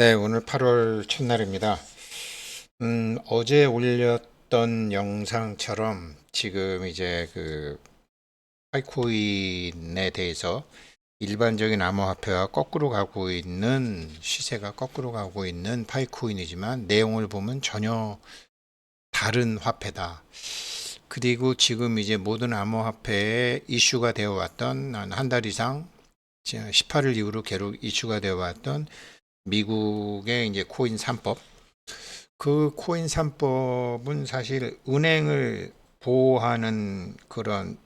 네, 오늘 8월 첫날입니다. 어제 올렸던 영상처럼 지금 이제 그 파이코인에 대해서 일반적인 암호화폐와 거꾸로 가고 있는 시세가 거꾸로 가고 있는 파이코인이지만 내용을 보면 전혀 다른 화폐다. 그리고 지금 이제 모든 암호화폐에 이슈가 되어 왔던 한 달 이상 18일 이후로 계속 이슈가 되어 왔던 미국의 이제 코인 3법, 그 코인 3법은 사실 은행을 보호하는 그런,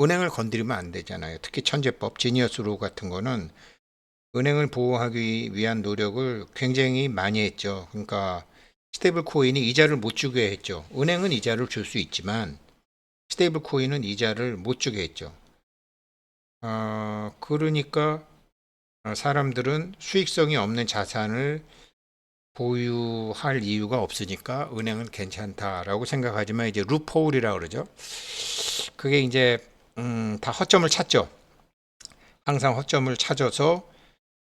은행을 건드리면 안 되잖아요. 특히 천재법, 지니어스 로 같은 거는 은행을 보호하기 위한 노력을 굉장히 많이 했죠. 그러니까 스테이블 코인이 이자를 못 주게 했죠. 은행은 이자를 줄 수 있지만 스테이블 코인은 이자를 못 주게 했죠. 그러니까 사람들은 수익성이 없는 자산을 보유할 이유가 없으니까 은행은 괜찮다라고 생각하지만 이제 루폴이라고 그러죠. 그게 이제 다 허점을 찾죠. 항상 허점을 찾아서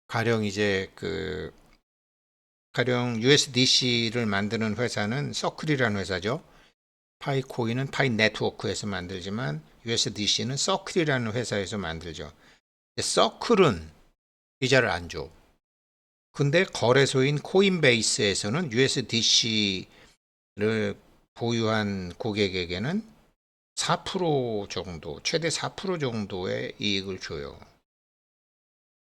가령 이제 그 가령 USDC를 만드는 회사는 서클이라는 회사죠. 파이코인은 파이 네트워크에서 만들지만 USDC는 서클이라는 회사에서 만들죠. 서클은 이자를 안 줘. 근데 거래소인 코인베이스에서는 USDC를 보유한 고객에게는 4% 정도, 최대 4% 정도의 이익을 줘요.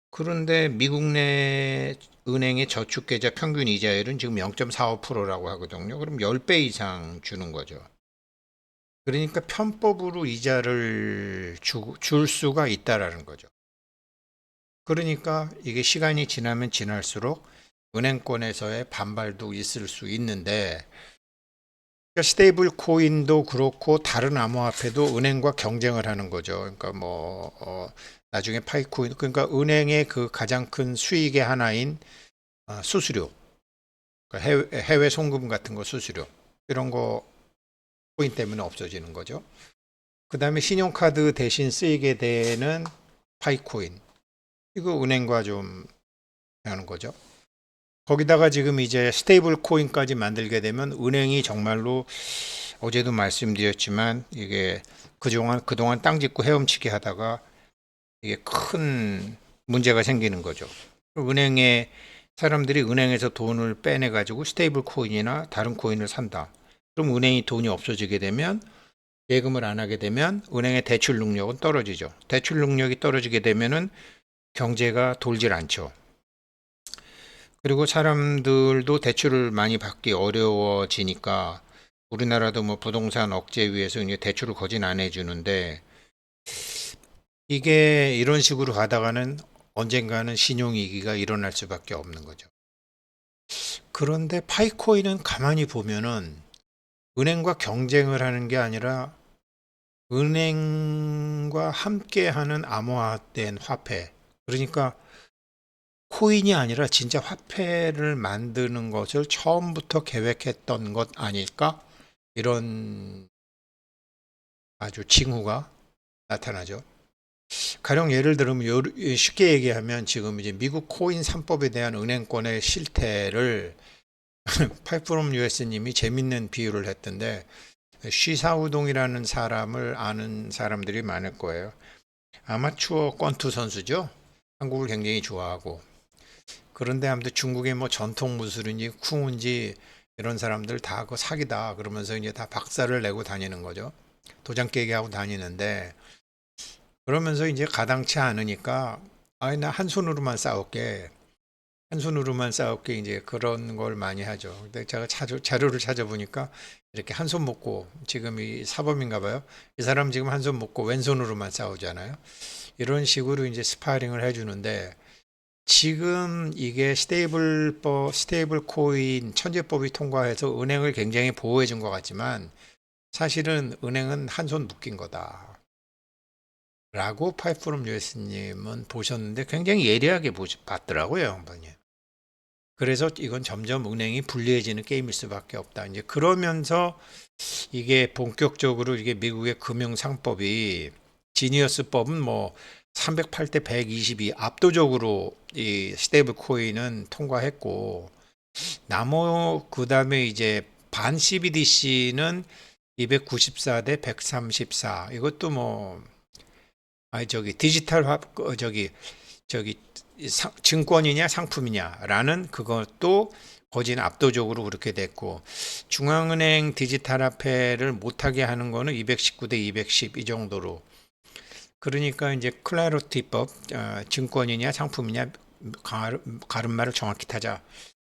그런데 미국 내 은행의 저축계좌 평균 이자율은 지금 0.45%라고 하거든요. 그럼 10배 이상 주는 거죠. 그러니까 편법으로 이자를 줄 수가 있다라는 거죠. 그러니까 이게 시간이 지나면 지날수록 은행권에서의 반발도 있을 수 있는데, 그러니까 스테이블 코인도 그렇고 다른 암호화폐도 은행과 경쟁을 하는 거죠. 그러니까 나중에 파이코인, 그러니까 은행의 그 가장 큰 수익의 하나인 수수료, 그러니까 해외 송금 같은 거 수수료, 이런 거 코인 때문에 없어지는 거죠. 그 다음에 신용카드 대신 쓰이게 되는 파이코인, 이거 은행과 좀 하는 거죠. 거기다가 지금 이제 스테이블 코인까지 만들게 되면 은행이 정말로, 어제도 말씀드렸지만 이게 그동안 땅 짚고 헤엄치기 하다가 이게 큰 문제가 생기는 거죠. 은행에 사람들이 은행에서 돈을 빼내 가지고 스테이블 코인이나 다른 코인을 산다. 그럼 은행이 돈이 없어지게 되면, 예금을 안 하게 되면 은행의 대출 능력은 떨어지죠. 대출 능력이 떨어지게 되면은 경제가 돌질 않죠. 그리고 사람들도 대출을 많이 받기 어려워지니까, 우리나라도 뭐 부동산 억제 위해서 이제 대출을 거진 안 해주는데, 이게 이런 식으로 가다가는 언젠가는 신용위기가 일어날 수밖에 없는 거죠. 그런데 파이코인은 가만히 보면은 은행과 경쟁을 하는 게 아니라 은행과 함께하는 암호화된 화폐. 그러니까 코인이 아니라 진짜 화폐를 만드는 것을 처음부터 계획했던 것 아닐까? 이런 아주 징후가 나타나죠. 가령 예를 들면 쉽게 얘기하면 지금 이제 미국 코인 3법에 대한 은행권의 실태를 파이프롬 유에스님이 재밌는 비유를 했던데, 쉬사우동이라는 사람을 아는 사람들이 많을 거예요. 아마추어 권투 선수죠. 한국을 굉장히 좋아하고. 그런데 아무튼 중국의 뭐 전통 무술인지 쿵인지 이런 사람들 다 그 사기다 그러면서 이제 다 박살을 내고 다니는 거죠. 도장 깨기 하고 다니는데, 그러면서 이제 가당치 않으니까 아니 나 한 손으로만 싸울게. 한 손으로만 싸울게, 이제 그런 걸 많이 하죠. 근데 제가 자료를 찾아보니까 이렇게 한 손 먹고, 지금 이 사범인가 봐요. 이 사람 지금 한 손 먹고 왼손으로만 싸우잖아요. 이런 식으로 이제 스파링을 해주는데, 지금 이게 스테이블 코인 천재법이 통과해서 은행을 굉장히 보호해 준 것 같지만 사실은 은행은 한 손 묶인 거다. 라고 파이프롬 유에스님은 보셨는데 굉장히 예리하게 봤더라고요, 양반이. 그래서 이건 점점 은행이 불리해지는 게임일 수밖에 없다. 이제 그러면서 이게 본격적으로 이게 미국의 금융상법이, 지니어스법은 뭐 308대 122 압도적으로 이 스테이블 코인은 통과했고, 그다음에 이제 반 CBDC는 294 대 134. 이것도 뭐 아니 저기 디지털화 저기 증권이냐 상품이냐라는 그것도 거진 압도적으로 그렇게 됐고, 중앙은행 디지털 화폐를 못하게 하는 거는 219 대 210 이 정도로. 그러니까 이제 클라리티법, 증권이냐 상품이냐 가름말을 정확히 타자.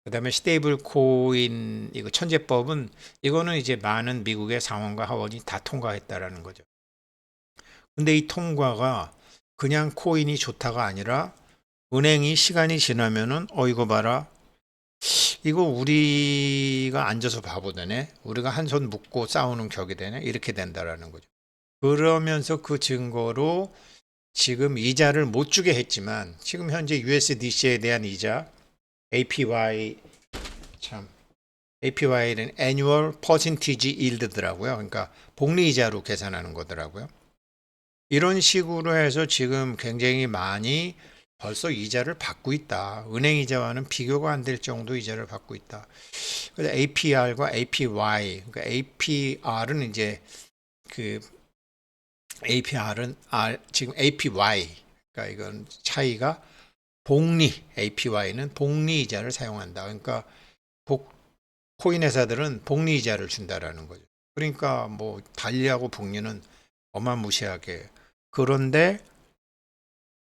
그다음에 스테이블 코인 이거 천재법은, 이거는 이제 많은 미국의 상원과 하원이 다 통과했다라는 거죠. 근데 이 통과가 그냥 코인이 좋다가 아니라, 은행이 시간이 지나면은 이거 봐라, 이거 우리가 앉아서 바보 되네, 우리가 한 손 묶고 싸우는 격이 되네, 이렇게 된다라는 거죠. 그러면서 그 증거로 지금 이자를 못 주게 했지만, 지금 현재 USDC에 대한 이자 APY, 참 APY는 Annual Percentage Yield더라고요. 그러니까 복리 이자로 계산하는 거더라고요. 이런 식으로 해서 지금 굉장히 많이 벌써 이자를 받고 있다. 은행 이자와는 비교가 안 될 정도 이자를 받고 있다. 그래서 APR과 APY, 그러니까 APR은 이제 그 APR은 지금 APY, 그러니까 이건 차이가 복리, APY는 복리 이자를 사용한다. 그러니까 코인 회사들은 복리 이자를 준다라는 거죠. 그러니까 뭐 달리하고 복리는 어마무시하게. 그런데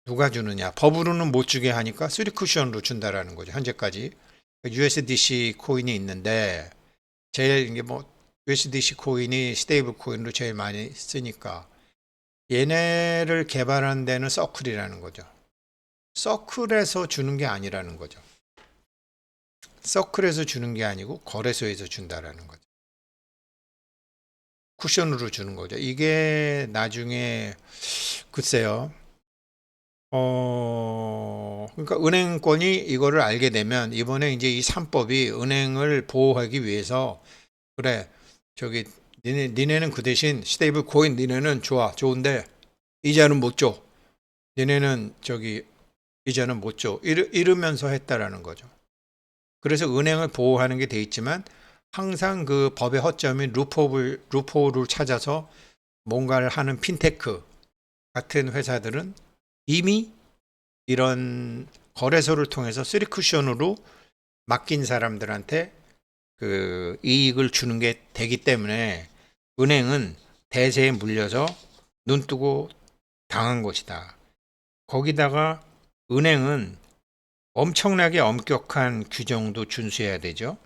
누가 주느냐? 법으로는 못 주게 하니까 3쿠션으로 준다라는 거죠. 현재까지 USDC 코인이 있는데, 제일 이게 뭐 USDC 코인이 스테이블 코인으로 제일 많이 쓰니까 얘네를 개발한 데는 서클이라는 거죠. 서클에서 주는 게 아니라는 거죠. 서클에서 주는 게 아니고 거래소에서 준다라는 거죠. 쿠션으로 주는 거죠. 이게 나중에 글쎄요. 그러니까 은행권이 이거를 알게 되면 이번에 이제 이 3법이 은행을 보호하기 위해서, 그래, 저기 니네는 그 대신 스테이블 코인 니네는 좋은데 이자는 못 줘. 니네는 저기 이자는 못 줘. 이러면서 했다라는 거죠. 그래서 은행을 보호하는 게 돼 있지만, 항상 그 법의 허점인 루프홀을 찾아서 뭔가를 하는 핀테크 같은 회사들은 이미 이런 거래소를 통해서 3쿠션으로 맡긴 사람들한테 그 이익을 주는 게 되기 때문에, 은행은 대세에 물려서 눈 뜨고 당한 것이다. 거기다가 은행은 엄청나게 엄격한 규정도 준수해야 되죠.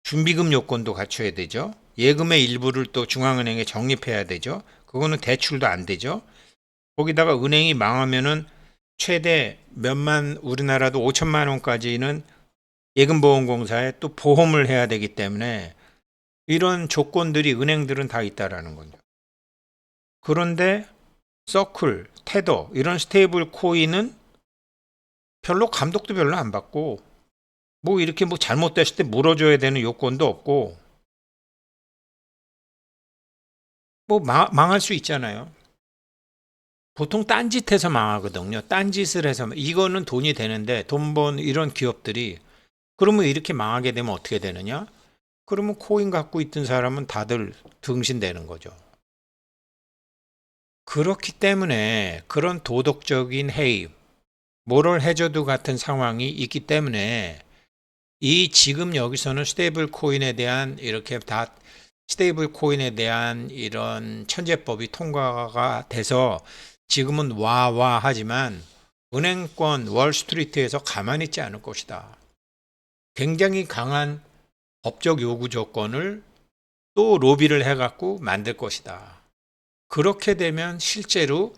준비금 요건도 갖춰야 되죠. 예금의 일부를 또 중앙은행에 적립해야 되죠. 그거는 대출도 안 되죠. 거기다가 은행이 망하면은 최대 우리나라도 5천만 원까지는 예금보험공사에 또 보험을 해야 되기 때문에, 이런 조건들이 은행들은 다 있다라는 거죠. 그런데 서클, 테더 이런 스테이블 코인은 별로 감독도 별로 안 받고, 뭐 이렇게 뭐 잘못됐을 때 물어줘야 되는 요건도 없고, 뭐 망할 수 있잖아요. 보통 딴짓해서 망하거든요. 딴짓을 해서. 이거는 돈이 되는데, 돈 번 이런 기업들이, 그러면 이렇게 망하게 되면 어떻게 되느냐? 그러면 코인 갖고 있던 사람은 다들 등신되는 거죠. 그렇기 때문에 그런 도덕적인 해임, 모럴 해저드 같은 상황이 있기 때문에, 이 지금 여기서는 스테이블 코인에 대한 이렇게 다 스테이블 코인에 대한 이런 천재법이 통과가 돼서 지금은 와와 하지만, 은행권 월스트리트에서 가만히 있지 않을 것이다. 굉장히 강한 법적 요구 조건을 또 로비를 해갖고 만들 것이다. 그렇게 되면 실제로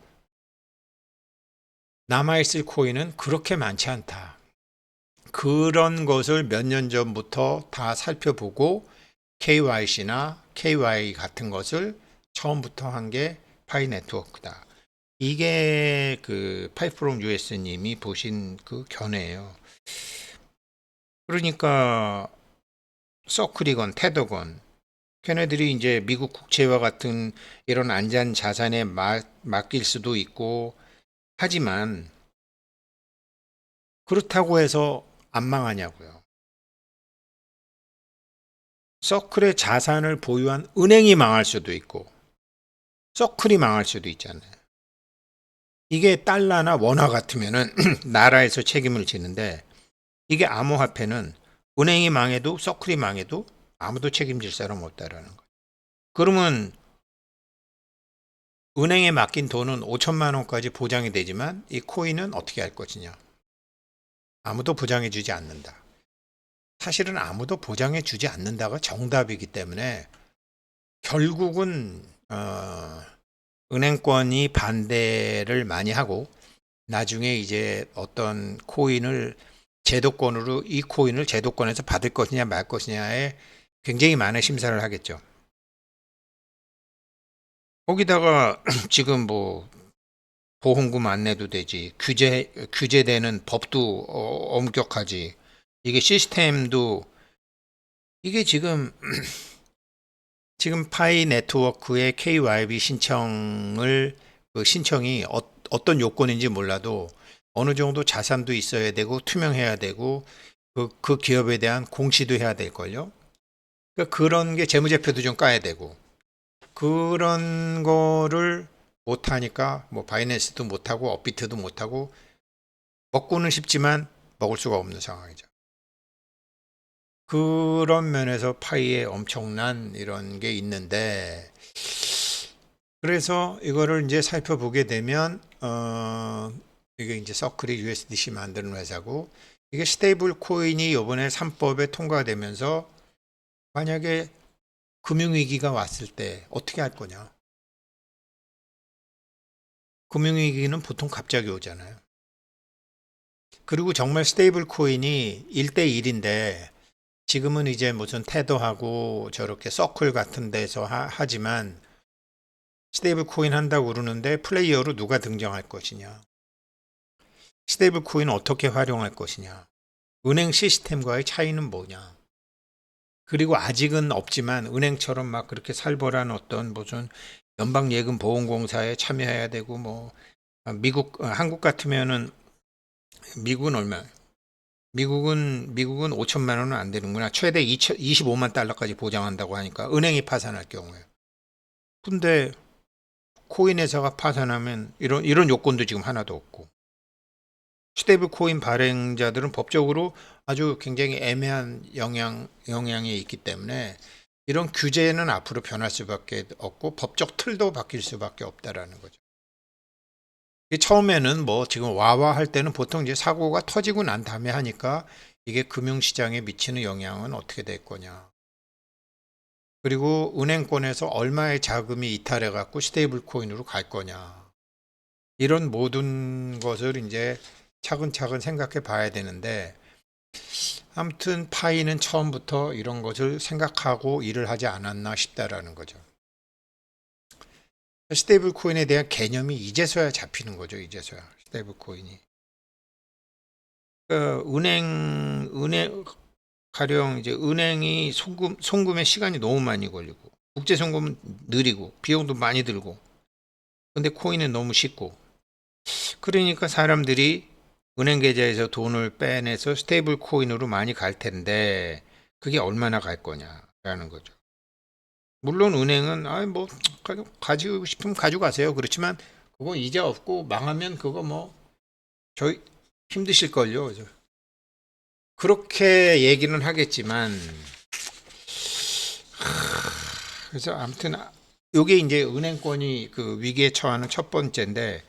남아있을 코인은 그렇게 많지 않다. 그런 것을 몇 년 전부터 다 살펴보고 KYC나 KY 같은 것을 처음부터 한 게 파이 네트워크다. 이게 그 파이프롬 US님이 보신 그 견해예요. 그러니까 서클이건 테더건, 걔네들이 이제 미국 국채와 같은 이런 안전 자산에 맡길 수도 있고, 하지만 그렇다고 해서 안 망하냐고요. 서클의 자산을 보유한 은행이 망할 수도 있고 서클이 망할 수도 있잖아요. 이게 달러나 원화 같으면은 나라에서 책임을 지는데 이게 암호화폐는 은행이 망해도 서클이 망해도 아무도 책임질 사람 없다라는 거예요. 그러면 은행에 맡긴 돈은 5천만 원까지 보장이 되지만 이 코인은 어떻게 할 것이냐? 아무도 보장해 주지 않는다. 사실은 아무도 보장해 주지 않는다가 정답이기 때문에 결국은 은행권이 반대를 많이 하고 나중에 이제 어떤 코인을 제도권으로 이 코인을 제도권에서 받을 것이냐 말 것이냐에 굉장히 많은 심사를 하겠죠. 거기다가 지금 뭐 보험금 안 내도 되지, 규제되는 법도 엄격하지, 이게 시스템도 이게 지금 파이 네트워크의 KYB 신청을 그 신청이 어떤 요건인지 몰라도 어느 정도 자산도 있어야 되고 투명해야 되고 그 기업에 대한 공시도 해야 될걸요. 그러니까 그런 게 재무제표도 좀 까야 되고 그런 거를 못하니까 뭐 바이낸스도 못하고 업비트도 못하고 먹고는 싶지만 먹을 수가 없는 상황이죠. 그런 면에서 파이에 엄청난 이런 게 있는데 그래서 이거를 이제 살펴보게 되면 이게 이제 서클이 USDC 만드는 회사고 이게 스테이블 코인이 이번에 3법에 통과되면서 만약에 금융위기가 왔을 때 어떻게 할 거냐. 금융위기는 보통 갑자기 오잖아요. 그리고 정말 스테이블 코인이 1대1인데 지금은 이제 무슨 테더하고 저렇게 서클 같은 데서 하지만 스테이블 코인 한다고 그러는데 플레이어로 누가 등장할 것이냐. 스테이블 코인 어떻게 활용할 것이냐. 은행 시스템과의 차이는 뭐냐. 그리고 아직은 없지만 은행처럼 막 그렇게 살벌한 어떤 무슨 연방예금보험공사에 참여해야 되고 뭐 한국 같으면은 미국은 얼마? 미국은 5천만 원은 안 되는구나. 최대 25만 달러까지 보장한다고 하니까 은행이 파산할 경우에. 근데 코인 회사가 파산하면 이런 요건도 지금 하나도 없고. 스테이블 코인 발행자들은 법적으로 아주 굉장히 애매한 영향이 있기 때문에 이런 규제는 앞으로 변할 수밖에 없고 법적 틀도 바뀔 수밖에 없다라는 거죠. 처음에는 뭐 지금 와와 할 때는 보통 이제 사고가 터지고 난 다음에 하니까 이게 금융시장에 미치는 영향은 어떻게 될 거냐. 그리고 은행권에서 얼마의 자금이 이탈해 갖고 스테이블 코인으로 갈 거냐. 이런 모든 것을 이제 차근차근 생각해 봐야 되는데 아무튼 파이는 처음부터 이런 것을 생각하고 일을 하지 않았나 싶다라는 거죠. 스테이블 코인에 대한 개념이 이제서야 잡히는 거죠. 이제서야 스테이블 코인이. 은행 가령 이제 은행이 송금에 시간이 너무 많이 걸리고 국제 송금은 느리고 비용도 많이 들고 근데 코인은 너무 쉽고 그러니까 사람들이 은행 계좌에서 돈을 빼내서 스테이블 코인으로 많이 갈 텐데 그게 얼마나 갈 거냐라는 거죠. 물론 은행은 뭐 가지고 싶으면 가져가세요. 그렇지만 그거 이자 없고 망하면 그거 뭐 저희 힘드실걸요. 그렇게 얘기는 하겠지만 그래서 아무튼 요게 이제 은행권이 그 위기에 처하는 첫 번째인데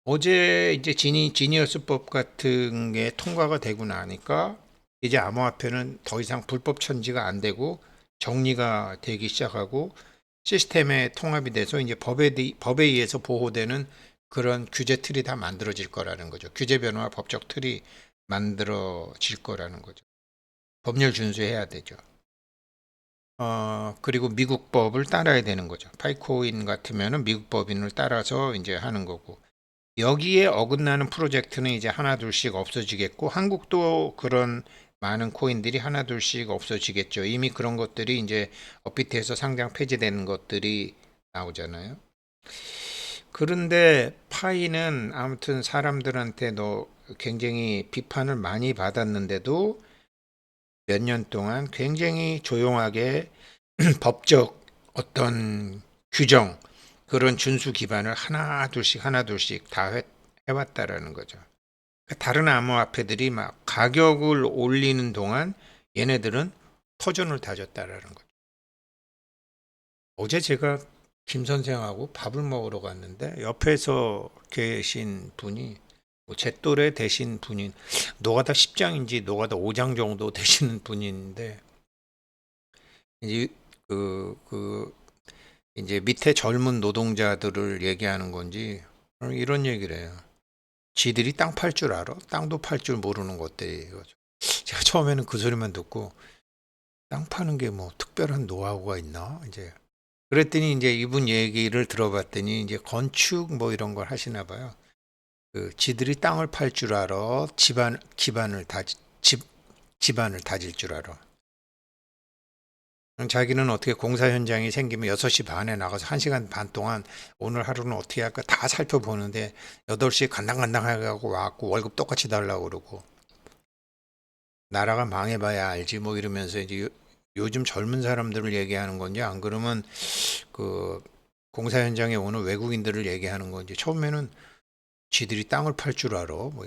어제 이제 지니어스법 같은 게 통과가 되고 나니까 이제 암호화폐는 더 이상 불법 천지가 안 되고 정리가 되기 시작하고 시스템에 통합이 돼서 이제 법에 의해서 보호되는 그런 규제 틀이 다 만들어질 거라는 거죠. 규제 변화와 법적 틀이 만들어질 거라는 거죠. 법률 준수해야 되죠. 그리고 미국 법을 따라야 되는 거죠. 파이코인 같으면은 미국 법인을 따라서 이제 하는 거고. 여기에 어긋나는 프로젝트는 이제 하나둘씩 없어지겠고, 한국도 그런 많은 코인들이 하나둘씩 없어지겠죠. 이미 그런 것들이 이제 업비트에서 상장 폐지되는 것들이 나오잖아요. 그런데 파이는 아무튼 사람들한테 굉장히 비판을 많이 받았는데도 몇 년 동안 굉장히 조용하게 법적 어떤 규정, 그런 준수 기반을 하나 둘씩 다 해왔다라는 거죠. 다른 암호화폐들이 막 가격을 올리는 동안 얘네들은 터전을 다졌다라는 거죠. 어제 제가 김 선생하고 밥을 먹으러 갔는데 옆에서 계신 분이 뭐제 또래 되신 분인, 노가다 10장인지 노가다 5장 정도 되시는 분인데 이제 그 이제 밑에 젊은 노동자들을 얘기하는 건지 이런 얘기를 해요. 지들이 땅 팔 줄 알아? 땅도 팔 줄 모르는 것들이에요. 제가 처음에는 그 소리만 듣고 땅 파는 게 뭐 특별한 노하우가 있나? 이제 그랬더니 이제 이분 얘기를 들어봤더니 이제 건축 뭐 이런 걸 하시나 봐요. 그 지들이 땅을 팔 줄 알아. 집안을 다질 줄 알아. 자기는 어떻게 공사 현장이 생기면 6시 반에 나가서 1시간 반 동안 오늘 하루는 어떻게 할까 다 살펴보는데 8시에 간당간당하고 와갖고 월급 똑같이 달라고 그러고 나라가 망해봐야 알지 뭐 이러면서 이제 요즘 젊은 사람들을 얘기하는 건지 안 그러면 그 공사 현장에 오는 외국인들을 얘기하는 건지 처음에는 지들이 땅을 팔 줄 알아. 뭐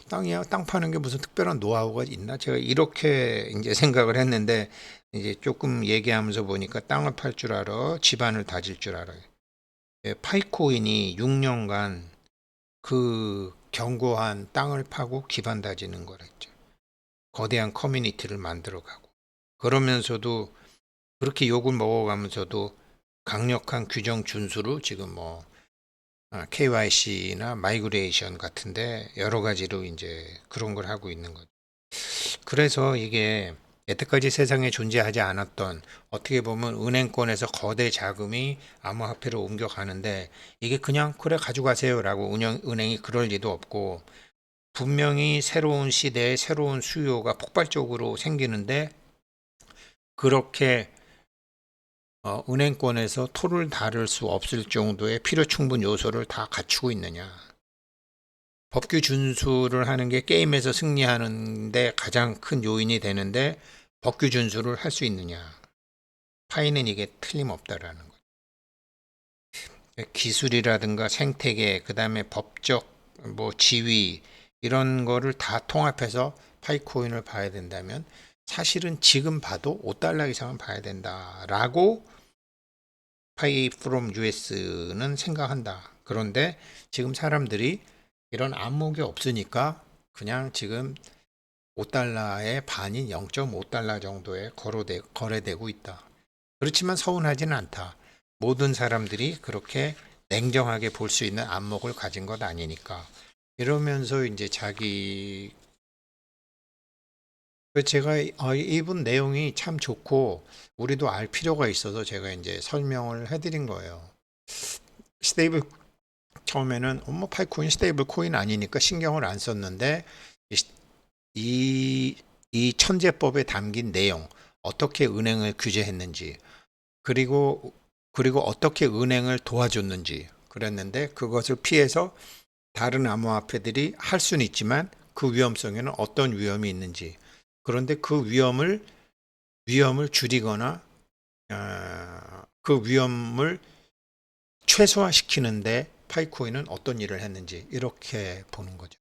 땅이야, 땅 파는 게 무슨 특별한 노하우가 있나? 제가 이렇게 이제 생각을 했는데 이제 조금 얘기하면서 보니까 땅을 팔 줄 알아, 집안을 다질 줄 알아. 파이코인이 6년간 그 견고한 땅을 파고 기반 다지는 거랬죠. 거대한 커뮤니티를 만들어가고 그러면서도 그렇게 욕을 먹어가면서도 강력한 규정 준수로 지금 뭐 KYC나 마이그레이션 같은데 여러 가지로 이제 그런 걸 하고 있는 거죠. 그래서 이게 여태까지 세상에 존재하지 않았던 어떻게 보면 은행권에서 거대 자금이 암호화폐로 옮겨가는데 이게 그냥 그래 가져가세요라고 은행이 그럴 리도 없고 분명히 새로운 시대에 새로운 수요가 폭발적으로 생기는데 그렇게 은행권에서 토를 다룰 수 없을 정도의 필요 충분 요소를 다 갖추고 있느냐. 법규 준수를 하는 게 게임에서 승리하는데 가장 큰 요인이 되는데 법규 준수를 할 수 있느냐. 파이는 이게 틀림없다라는 거죠. 기술이라든가 생태계, 그 다음에 법적 뭐 지위 이런 거를 다 통합해서 파이코인을 봐야 된다면 사실은 지금 봐도 5달러 이상은 봐야 된다라고 파이 프롬 US는 생각한다. 그런데 지금 사람들이 이런 안목이 없으니까 그냥 지금 5달러의 반인 0.5달러 정도에 거래되고 있다. 그렇지만 서운하지는 않다. 모든 사람들이 그렇게 냉정하게 볼 수 있는 안목을 가진 것 아니니까. 이러면서 이제 제가 이분 내용이 참 좋고 우리도 알 필요가 있어서 제가 이제 설명을 해드린 거예요. 스테이블 처음에는 파이코인 스테이블 코인 아니니까 신경을 안 썼는데 이, 이 천재법에 담긴 내용, 어떻게 은행을 규제했는지, 그리고 어떻게 은행을 도와줬는지 그랬는데 그것을 피해서 다른 암호화폐들이 할 수는 있지만 그 위험성에는 어떤 위험이 있는지, 그런데 그 위험을 줄이거나 그 위험을 최소화시키는데 파이코인은 어떤 일을 했는지 이렇게 보는 거죠.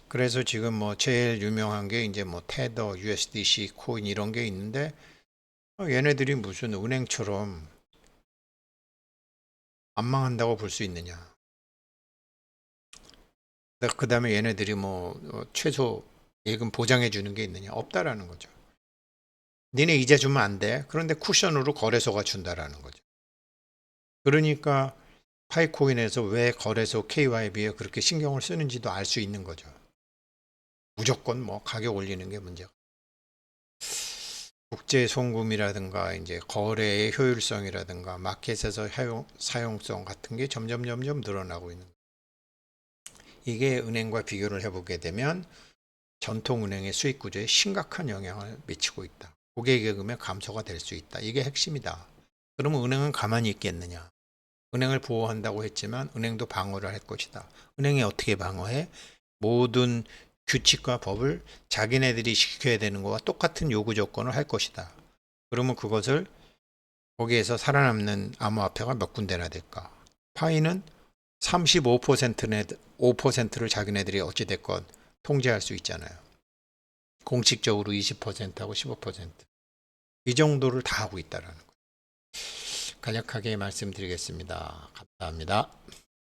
그래서 지금 뭐 제일 유명한 게 이제 뭐 테더, USDC 코인 이런 게 있는데 얘네들이 무슨 은행처럼 안 망한다고 볼 수 있느냐. 그 다음에 얘네들이 뭐 최소 예금 보장해 주는 게 있느냐. 없다라는 거죠. 니네 이자 주면 안 돼. 그런데 쿠션으로 거래소가 준다라는 거죠. 그러니까 파이코인에서 왜 거래소 KYB에 그렇게 신경을 쓰는지도 알 수 있는 거죠. 무조건 뭐 가격 올리는 게 문제가. 국제 송금이라든가 이제 거래의 효율성이라든가 마켓에서 사용성 같은 게 점점 늘어나고 있는 거예요. 이게 은행과 비교를 해보게 되면 전통은행의 수익 구조에 심각한 영향을 미치고 있다. 고객예금의 감소가 될 수 있다. 이게 핵심이다. 그러면 은행은 가만히 있겠느냐? 은행을 보호한다고 했지만 은행도 방어를 할 것이다. 은행이 어떻게 방어해? 모든 규칙과 법을 자기네들이 지켜야 되는 거와 똑같은 요구 조건을 할 것이다. 그러면 그것을 거기에서 살아남는 암호화폐가 몇 군데나 될까? 파이는 35%는 5%를 자기네들이 어찌됐건 통제할 수 있잖아요. 공식적으로 20%하고 15%. 이 정도를 다 하고 있다는 거예요. 간략하게 말씀드리겠습니다. 감사합니다.